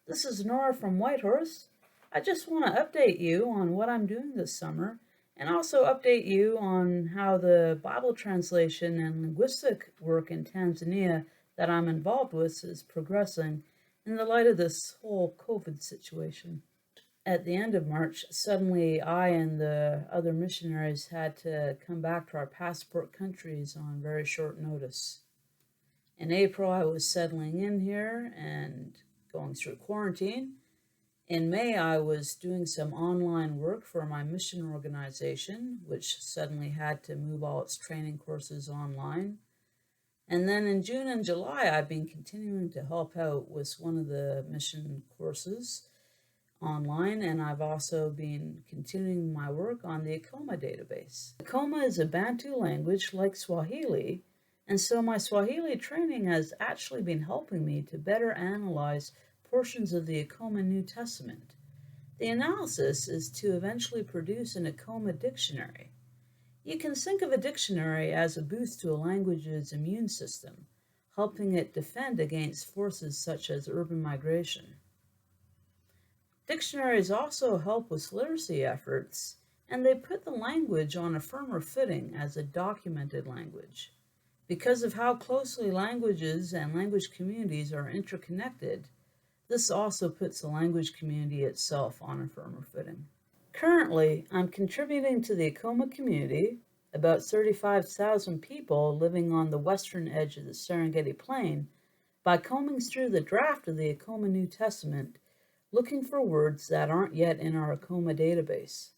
This is Nora from Whitehorse. I just want to update you on what I'm doing this summer and also update you on how the Bible translation and linguistic work in Tanzania that I'm involved with is progressing in the light of this whole COVID situation. At the end of March, suddenly I and the other missionaries had to come back to our passport countries on very short notice. In April, I was settling in here and going through quarantine. In May, I was doing some online work for my mission organization, which suddenly had to move all its training courses online. And then in June and July, I've been continuing to help out with one of the mission courses online, and I've also been continuing my work on the Akoma database. Akoma is a Bantu language like Swahili, and so my Swahili training has actually been helping me to better analyze portions of the Akoma New Testament. The analysis is to eventually produce an Akoma dictionary. You can think of a dictionary as a boost to a language's immune system, helping it defend against forces such as urban migration. Dictionaries also help with literacy efforts, and they put the language on a firmer footing as a documented language. Because of how closely languages and language communities are interconnected, this also puts the language community itself on a firmer footing. Currently, I'm contributing to the Akoma community, about 35,000 people living on the western edge of the Serengeti Plain, by combing through the draft of the Akoma New Testament, looking for words that aren't yet in our Akoma database.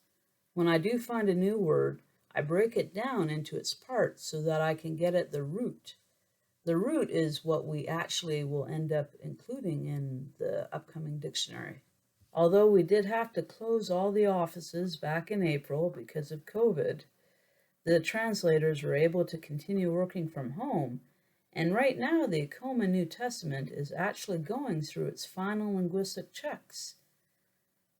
When I do find a new word, I break it down into its parts so that I can get at the root. The root is what we actually will end up including in the upcoming dictionary. Although we did have to close all the offices back in April because of COVID, the translators were able to continue working from home, and right now the Akoma New Testament is actually going through its final linguistic checks.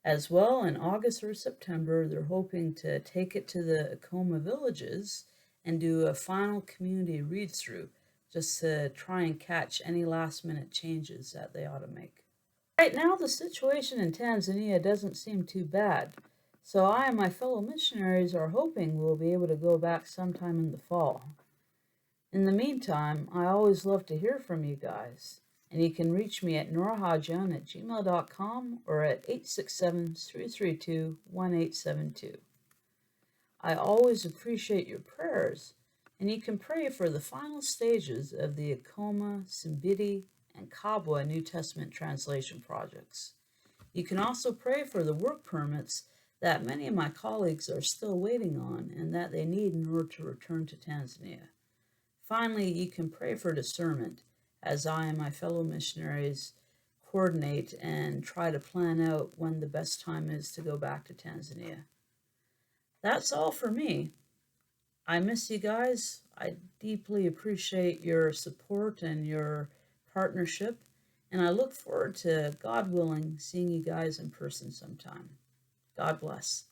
As well, in August or September, they're hoping to take it to the Akoma villages and do a final community read-through, just to try and catch any last-minute changes that they ought to make. Right now, the situation in Tanzania doesn't seem too bad, so I and my fellow missionaries are hoping we'll be able to go back sometime in the fall. In the meantime, I always love to hear from you guys, and you can reach me at norahajian@gmail.com or at 867-332-1872. I always appreciate your prayers, and you can pray for the final stages of the Akoma, Simbiti, and Kabwa New Testament translation projects. You can also pray for the work permits that many of my colleagues are still waiting on and that they need in order to return to Tanzania. Finally, you can pray for discernment as I and my fellow missionaries coordinate and try to plan out when the best time is to go back to Tanzania. That's all for me. I miss you guys. I deeply appreciate your support and your partnership, and I look forward to, God willing, seeing you guys in person sometime. God bless.